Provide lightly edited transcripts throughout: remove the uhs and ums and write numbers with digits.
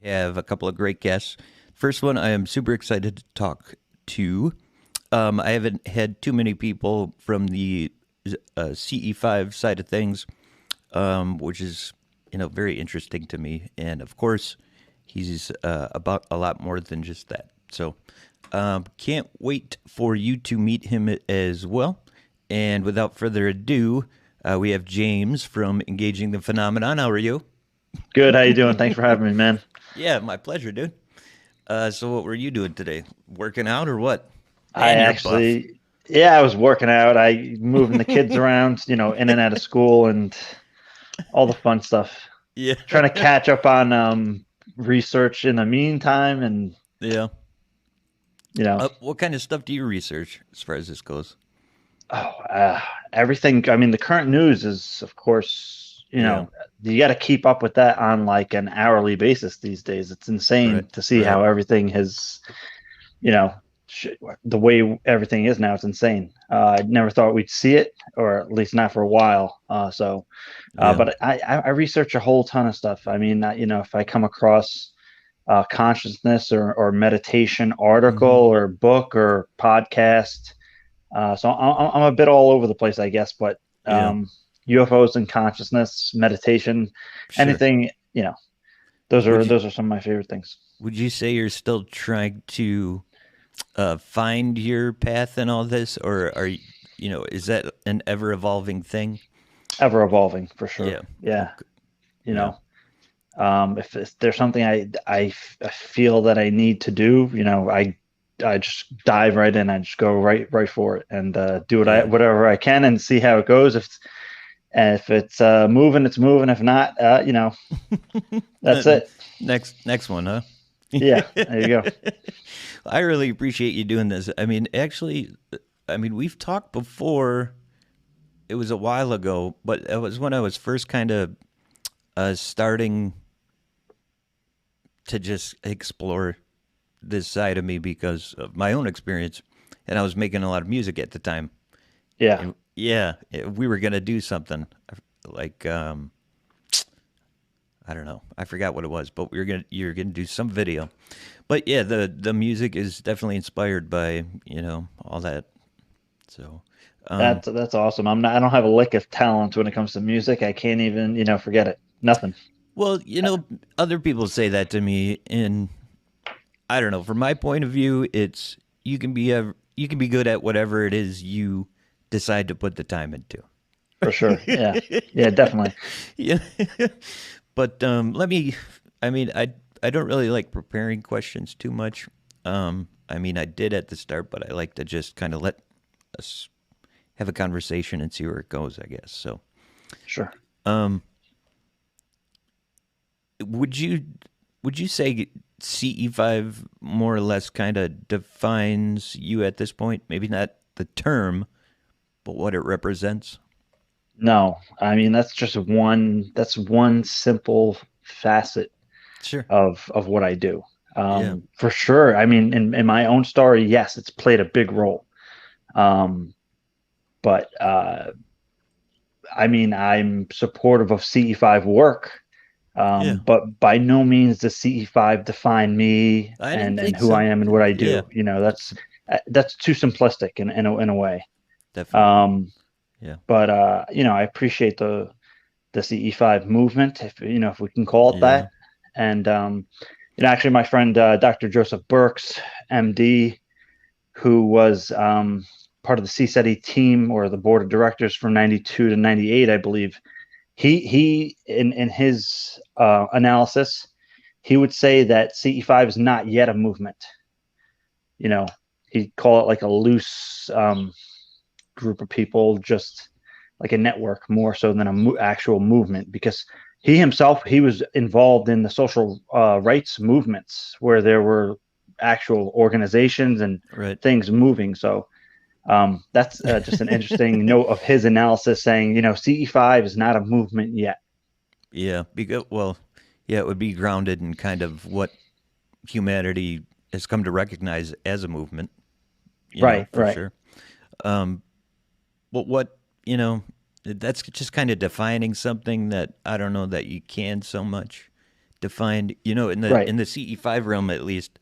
have a couple of great guests. First one, I am super excited to talk to. I haven't had too many people from the CE5 side of things, which is very interesting to me. And of course, he's about a lot more than just that. So can't wait for you to meet him as well. And without further ado, we have James from Engaging the Phenomenon. How are you? Good. How you doing? Thanks for having me, man. Yeah, my pleasure, dude. So what were you doing today? Working out or what? I Man, you're buff. actually, yeah, I was working out. I moving the kids around, in and out of school and all the fun stuff. Yeah. Trying to catch up on research in the meantime, and Yeah. you know, What kind of stuff do you research as far as this goes? oh, everything. I mean, the current news is, of course, Yeah. you got to keep up with that on like an hourly basis these days. It's Right. insane to see Right. how everything has you know, the way everything is now, it's insane. I never thought we'd see it, or at least not for a while. Yeah. But I research a whole ton of stuff. I mean, if I come across consciousness or meditation article Mm-hmm. or book or podcast, so I'm a bit all over the place, I guess. But Yeah. UFOs and consciousness, meditation, Sure. anything, those Would are you those are some of my favorite things. would you say you're still trying to find your path in all this, or is that an ever evolving thing? Ever evolving for sure. Yeah. Yeah. Okay. You Yeah. know, if there's something I feel that I need to do, I just dive right in. I just go right for it and do Yeah. whatever I can and see how it goes. If it's moving, it's moving. If not, that's it. Next one, huh? Yeah, there you go. I really appreciate you doing this. I mean, actually, we've talked before. It was a while ago, but it was when I was first kind of starting to just explore this side of me because of my own experience, and I was making a lot of music at the time. Yeah, And yeah, we were gonna do something like I don't know, I forgot what it was, but you're gonna do some video. But yeah, the music is definitely inspired by all that. So, um, that's awesome. I don't have a lick of talent when it comes to music. I can't even, forget it. Nothing. well, other people say that to me, and I don't know. From my point of view, it's you can be good at whatever it is you decide to put the time into. For sure. Yeah. Yeah, definitely. Yeah, but let me. I don't really like preparing questions too much. I did at the start, but I like to just kind of let us have a conversation and see where it goes. I guess so. Sure. Um, would you would you say CE5 more or less kind of defines you at this point? Maybe not the term, but what it represents. No, I mean that's one simple facet Sure. of what I do. Yeah. For sure. I mean, in my own story, yes, it's played a big role. Um, but I mean, I'm supportive of CE5 work, Yeah. but by no means does CE5 define me I didn't and think who I so. am and what I Yeah. do. That's too simplistic in a way. Definitely. Um, Yeah. but I appreciate the CE5 movement, if we can call it Yeah. that. And actually, my friend Dr. Joseph Burks, MD, who was part of the CSETI team or the board of directors from '92 to '98, I believe. He in his analysis, he would say that CE5 is not yet a movement. You know, he'd call it like a loose group of people, just like a network more so than actual movement, because he was involved in the social rights movements where there were actual organizations and Right. things moving. So that's just an interesting note of his analysis saying, CE5 is not a movement yet. Yeah. Yeah, it would be grounded in kind of what humanity has come to recognize as a movement, Right, for right. sure. Um, but that's just kind of defining something that I don't know that you can so much to find, in Right. the CE5 realm at least.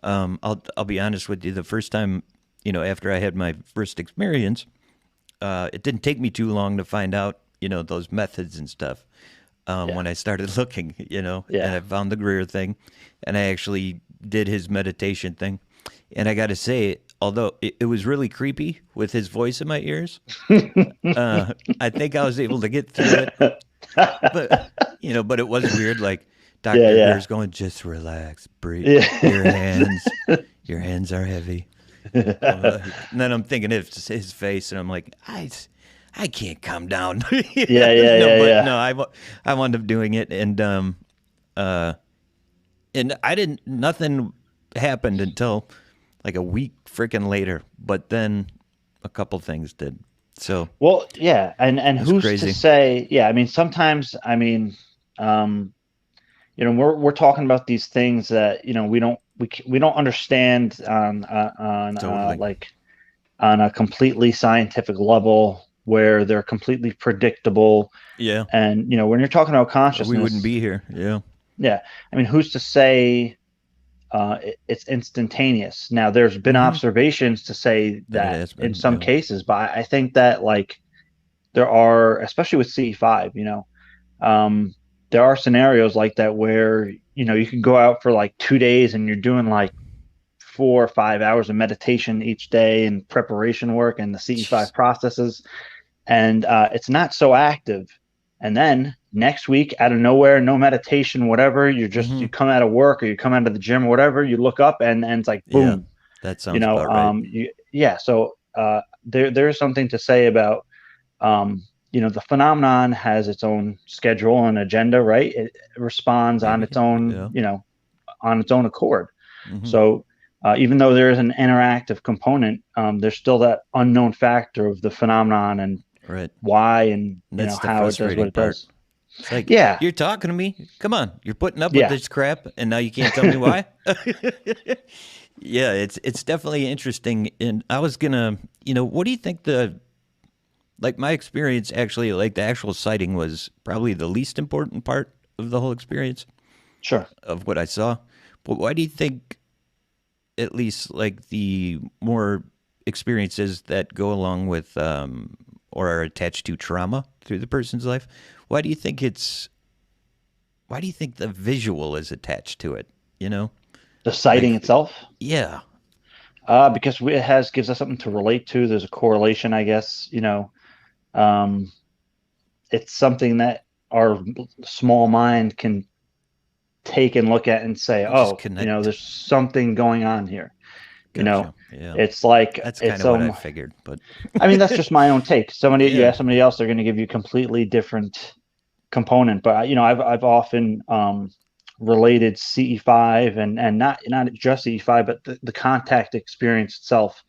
I'll be honest with you. The first time, after I had my first experience, it didn't take me too long to find out, those methods and stuff. Yeah. When I started looking, and Yeah. I found the Greer thing, and I actually did his meditation thing. And I got to say, although it was really creepy with his voice in my ears, I think I was able to get through it. But but it was weird. Like Yeah. Doctor Yeah. Greer's going, just relax, breathe. Yeah. Your hands are heavy. And then I'm thinking of his face, and I'm like, I can't calm down. Yeah. Yeah. No, Yeah. but Yeah. no, I wound up doing it, uh, and I didn't. Nothing happened until like a week freaking later. But then a couple things did. So Well, yeah, and it was who's to crazy. say? Yeah, I mean, sometimes, I mean, um, we're talking about these things that we don't understand Totally. like on a completely scientific level where they're completely predictable. Yeah. And when you're talking about Or we wouldn't consciousness, be here. Yeah. yeah, I mean, who's to say it's instantaneous? Now, there's been Mm-hmm. observations to say That it that has in been. some Yeah. cases, but I think that like there are, especially with CE5, um, there are scenarios like that where you can go out for like 2 days and you're doing like 4 or 5 hours of meditation each day and preparation work and the CE5 Jeez. processes, and it's not so active. And then next week, out of nowhere, no meditation, whatever, Mm-hmm. you come out of work or you come out of the gym or whatever, you look up and it's like Yeah. boom, That sounds about right. yeah. So there's something to say about um, the phenomenon has its own schedule and agenda, right? It responds on its Maybe. own, Yeah. on its own accord. Mm-hmm. So even though there is an interactive component, there's still that unknown factor of the phenomenon and Right. why and And that's the how it does what frustrating it part. does. It's like, Yeah, you're talking to me. Come on. You're putting up with yeah, this crap, and now you can't tell me why? Yeah, it's definitely interesting. And I was gonna, what do you think like my experience actually, like the actual sighting was probably the least important part of the whole experience sure. of what I saw. But why do you think at least like the more experiences that go along with or are attached to trauma through the person's life, why do you think why do you think the visual is attached to it? You know, The sighting like itself, yeah, because it has gives us something to relate to. There's a correlation, I guess. Um, it's something that our small mind can take and look at and say, you just oh, connect. there's something going on here. You know, Gotcha. Yeah, it's like that's kind it's of what I figured, but I mean, that's just my own take. You yeah, ask somebody else, they're going to give you a completely different component. But I've often related CE5 and not just CE5, but the contact experience itself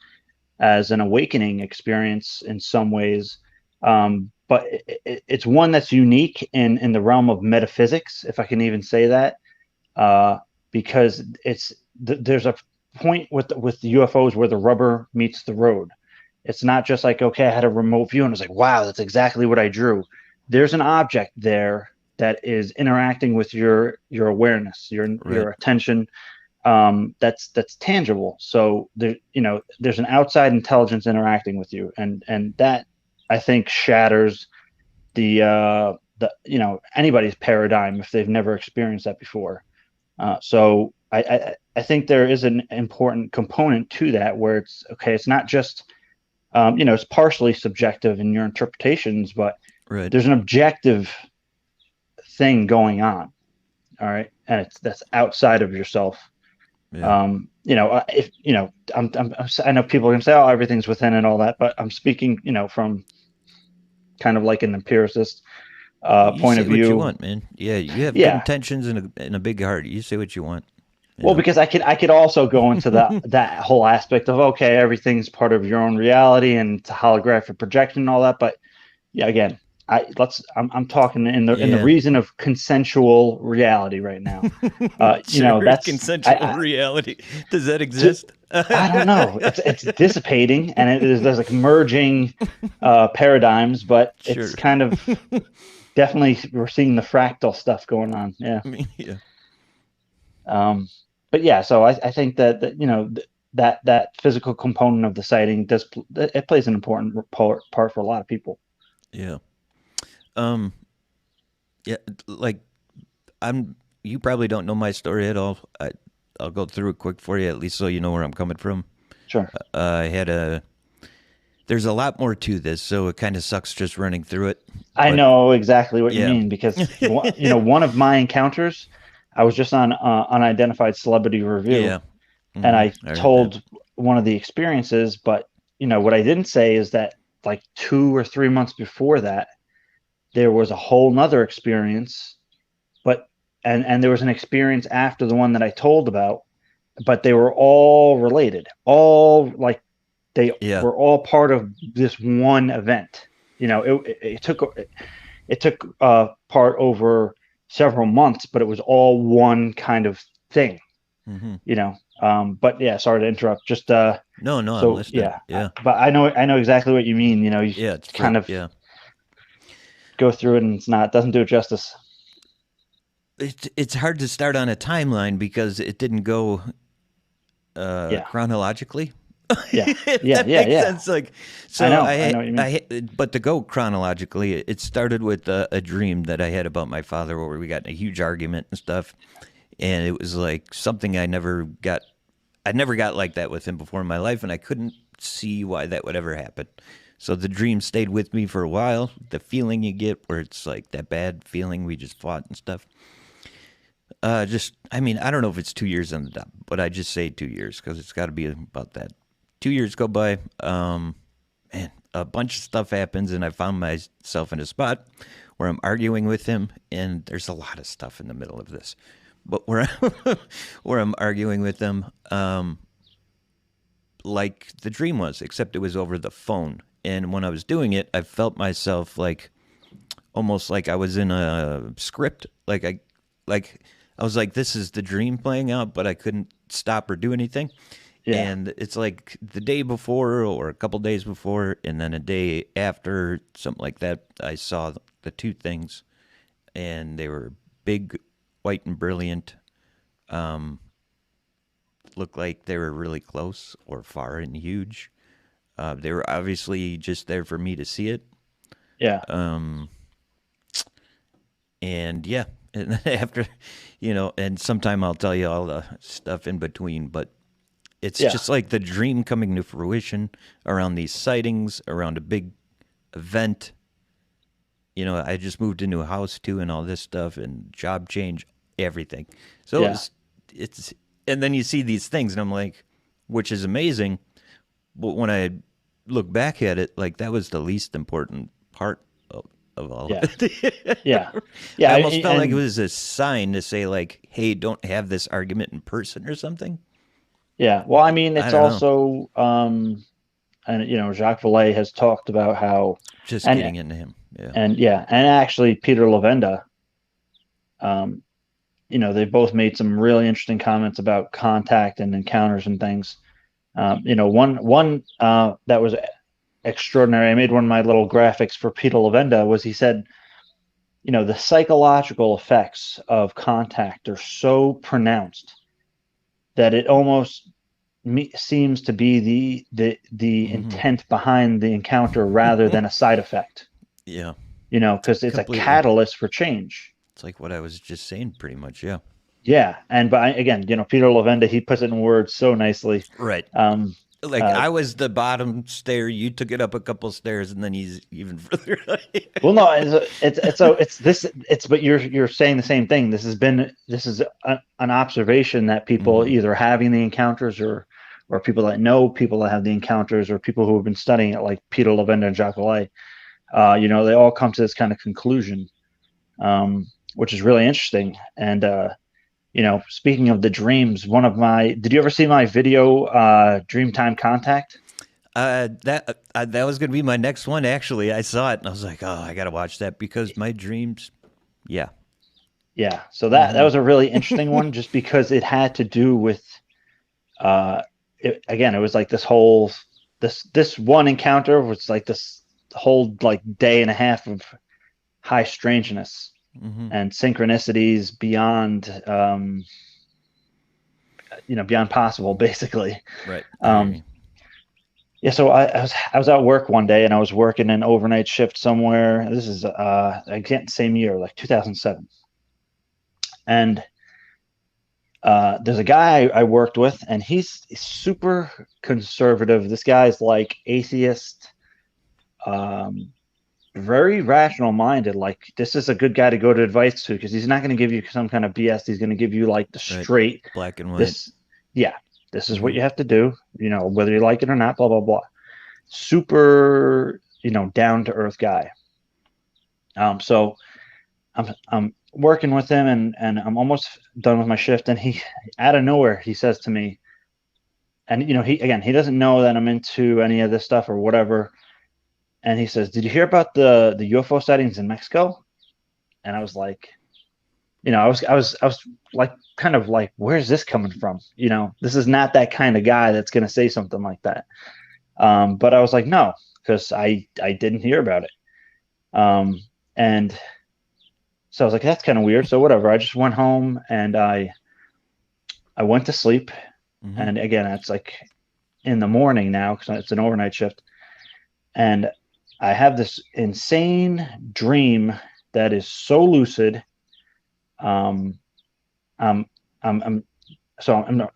as an awakening experience in some ways. But it's one that's unique in the realm of metaphysics, if I can even say that, uh, because there's a point with the UFOs where the rubber meets the road. It's not just like, okay, I had a remote view and I was like, wow, that's exactly what I drew. There's an object there that is interacting with your awareness, right. your attention, that's tangible. So there's an outside intelligence interacting with you, and that I think shatters the anybody's paradigm if they've never experienced that before. So I think there is an important component to that where it's okay. It's not just it's partially subjective in your interpretations, but Right. there's an objective thing going on. All right, and that's outside of yourself. Yeah. If I know people are gonna say, "Oh, everything's within" and all that, but I'm speaking, from kind of like an empiricist You point of say what you view. want, man. Yeah, you have good Yeah, intentions and a big heart. You say what you want. You well, know. because I could also go into that whole aspect of okay, everything's part of your own reality and it's a holographic projection and all that, but yeah, again, I'm talking in the Yeah. reason of consensual reality right now. Sure. That's Consensual reality. Does that to, exist? I don't know. It's dissipating, and there's like merging paradigms, but it's Sure. kind of definitely we're seeing the fractal stuff going on. Yeah, Yeah. Um, but yeah, so I think that that physical component of the sighting it plays an important part for a lot of people. Yeah. Um. Yeah. Like I'm. You probably don't know my story at all. I'll go through it quick for you, at least so you know where I'm coming from. Sure. I had a. There's a lot more to this, so it kind of sucks just running through it. I But know exactly what you yeah. mean because one of my encounters, I was just on unidentified celebrity review, Yeah. and Hmm. I I heard that. told one of the experiences, but what I didn't say is that like 2 or 3 months before that, there was a whole nother experience, but and there was an experience after the one that I told about, but they were all related, all like they Yeah. were all part of this one event. It took part over several months, but it was all one kind of thing. Hmm. But yeah, sorry to interrupt. Just No, no, I'm so listening. yeah, Yeah. but I know exactly what you mean. You Yeah. It's kind of yeah. go through it, and it doesn't do it justice. It's hard to start on a timeline because it didn't go Yeah, chronologically. yeah, If yeah, that yeah, makes yeah. sense, like I so know, I know what you mean. but to go chronologically, it started with a dream that I had about my father where we got in a huge argument and stuff, and it was like something I never got like that with him before in my life, and I couldn't see why that would ever happen. So the dream stayed with me for a while. The feeling you get where it's like that bad feeling we just fought and stuff. I mean, I don't know if it's 2 years on the dot, but I just say 2 years because it's got to be about that. 2 years go by. Man, a bunch of stuff happens, and I found myself in a spot where I'm arguing with him, and there's a lot of stuff in the middle of this. But where I'm arguing with him, like the dream was, except it was over the phone. And when I was doing it, I felt myself like almost like I was in a script. Like I was like, this is the dream playing out, but I couldn't stop or do anything. Yeah, And it's like the day before or a couple days before, and then a day after, something like that. I saw the two things, and they were big, white, and brilliant. Looked like they were really close or far and huge. They were obviously just there for me to see it. yeah, And yeah, and then after, and sometime I'll tell you all the stuff in between, but it's yeah, just like the dream coming to fruition around these sightings, around a big event. I just moved into a house too, and all this stuff, and job change, everything. So yeah, it's, and then you see these things, and I'm like, which is amazing. But when I look back at it, like that was the least important part of all yeah, of it. yeah, I yeah, almost felt like it and was a sign to say, like, hey, don't have this argument in person or something. yeah. Well, I mean, I it's don't know. also and Jacques Vallée has talked about how, Just and getting into him. Yeah. and yeah, and actually Peter Levenda, um, they both made some really interesting comments about contact and encounters and things. One that was extraordinary. I made one of my little graphics for Peter Levenda. Was he said, the psychological effects of contact are so pronounced that it almost seems to be the Hmm. intent behind the encounter rather than a side effect. Yeah. Because it's a Completely. catalyst for change. It's like what I was just saying, pretty much. Yeah. Yeah, again, Peter Levenda, he puts it in words so nicely. Right. Um, Like uh, I was the bottom stair, you took it up a couple stairs, and then he's even further. well, no, it's this it's but you're saying the same thing. This is an observation that people Hmm. either having the encounters or people that know people that have the encounters or people who have been studying it, like Peter Levenda and Jacques Vallée. They all come to this kind of conclusion, which is really interesting. And speaking of the dreams, did you ever see my video, Dreamtime Contact? That was gonna be my next one. Actually, I saw it and I was like, oh, I gotta watch that because my dreams. Yeah. Yeah, so that Hmm. was a really interesting one, just because it had to do with, again, it was like this one encounter was like this whole like day and a half of high strangeness Hmm. and synchronicities beyond, beyond possible, basically. Right. I hear Um, you. yeah, so I was at work one day and I was working an overnight shift somewhere. This is again same year, like 2007. And there's a guy I worked with, and he's super conservative. This guy's like atheist, um, very rational minded. Like this is a good guy to go to advice to because he's not going to give you some kind of BS. He's going to give you like the Right. straight, Black and white. this, yeah, this is what Hmm. you have to do. Whether you like it or not. Blah blah blah. Super, down to earth guy. So I'm working with him, and I'm almost done with my shift, and he out of nowhere he says to me, and he doesn't know that I'm into any of this stuff or whatever, and he says, "Did you hear about the UFO sightings in Mexico?" And I was like, I was like, kind of like, where's this coming from? This is not that kind of guy that's going to say something like that. But I was like, no, because I didn't hear about it. And so I was like, that's kind of weird. So whatever. I just went home and I went to sleep. Hmm. And again, it's like in the morning now because it's an overnight shift. And I have this insane dream that is so lucid. Um, I'm, I'm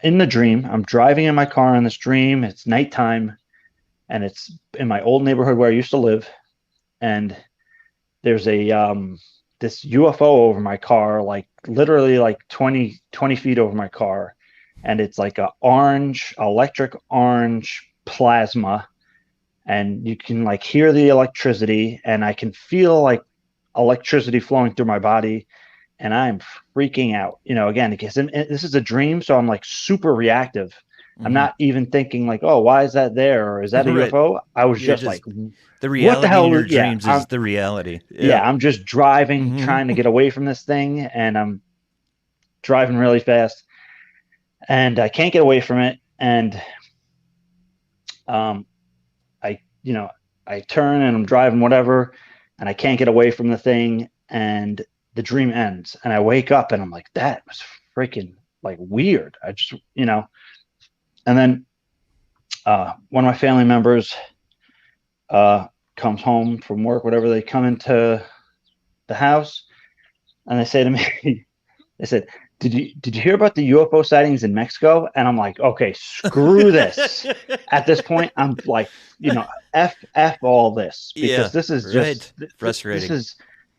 in the dream. I'm driving in my car in this dream. It's nighttime, and it's in my old neighborhood where I used to live. And there's a this UFO over my car, like literally like 20 feet over my car, and it's like a orange, electric orange plasma, and you can like hear the electricity, and I can feel like electricity flowing through my body, and I'm freaking out. Again, because this is a dream, so I'm like super reactive. I'm Hmm. not even thinking like, oh, why is that there, or is that a Right. UFO? I was You're just like, just the what the reality in hell? your Yeah, dreams is the reality. Yeah. I'm just driving, Hmm. trying to get away from this thing, and I'm driving really fast, and I can't get away from it, and um, I, I turn and I'm driving whatever, and I can't get away from the thing, and the dream ends, and I wake up, and I'm like, that was freaking like weird. I just, and then one of my family members uh, comes home from work, whatever. They come into the house, and they say to me, they said, "Did you hear about the UFO sightings in Mexico?" And I'm like, "Okay, screw this." At this point, I'm like, f all this because Yeah. this is Right. just this Frustrating. is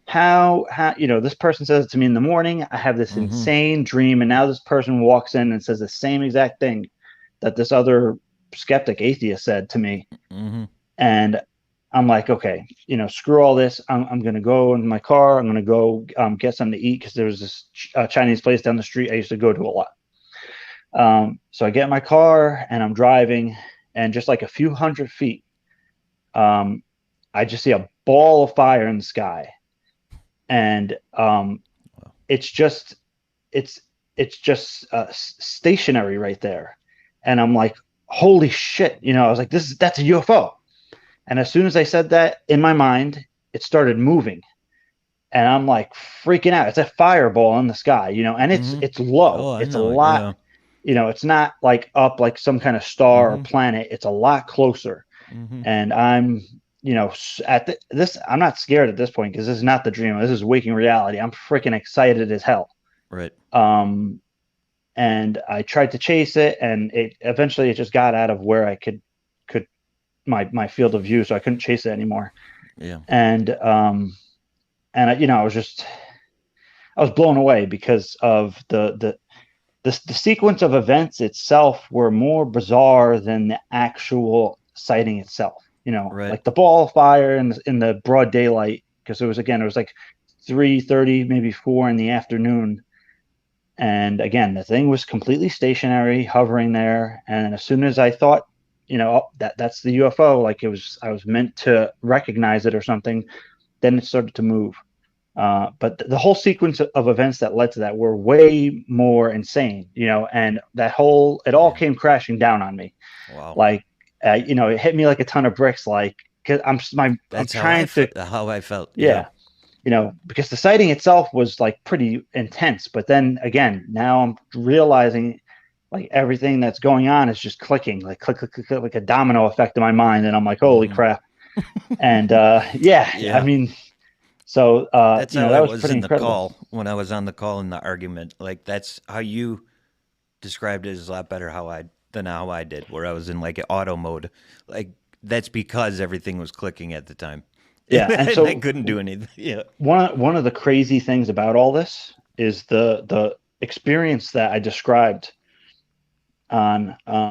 how this person says it to me in the morning. I have this Hmm. insane dream, and now this person walks in and says the same exact thing that this other skeptic atheist said to me, Hmm. and I'm like, okay, screw all this. I'm going to go in my car. I'm going to go get something to eat because there was this Chinese place down the street I used to go to a lot. So I get in my car and I'm driving, and just like a few hundred feet, um, I just see a ball of fire in the sky, and it's just it's it's just stationary right there, and I'm like, holy shit, I was like, that's a UFO. And as soon as I said that in my mind, it started moving. And I'm like freaking out. It's a fireball in the sky, and it's Hmm. it's low. Oh, I It's a know. lot, Yeah. it's not like up like some kind of star or Hmm. planet. It's a lot closer. Hmm. And I'm, at this, I'm not scared at this point because this is not the dream. This is waking reality. I'm freaking excited as hell. Right. Um, and I tried to chase it, and it eventually it just got out of where I could my field of view, so I couldn't chase it anymore. Yeah. And I was blown away because of the sequence of events itself were more bizarre than the actual sighting itself. Right. Like the ball of fire in the broad daylight, because it was like 3:30, maybe 4 in the afternoon. And again, the thing was completely stationary, hovering there. And as soon as I thought, oh, that's the UFO, like I was meant to recognize it or something, then it started to move. But the whole sequence of events that led to that were way more insane, and it all Yeah. came crashing down on me. Wow. Like, it hit me like a ton of bricks. Like, cause I'm That's how trying to, how I felt. Yeah. yeah, because the sighting itself was like pretty intense. But then again, now I'm realizing like everything that's going on is just clicking, like click, click, click, click, like a domino effect in my mind. And I'm like, holy Hmm. crap. And yeah, I Yeah. mean, so That's how that I was was pretty in the incredible. call when I was on the call in the argument. Like that's how you described it is a lot better how I did, where I was in like auto mode. Like that's because everything was clicking at the time. Yeah. And And I so couldn't do anything. Yeah. one of the crazy things about all this is the experience that I described on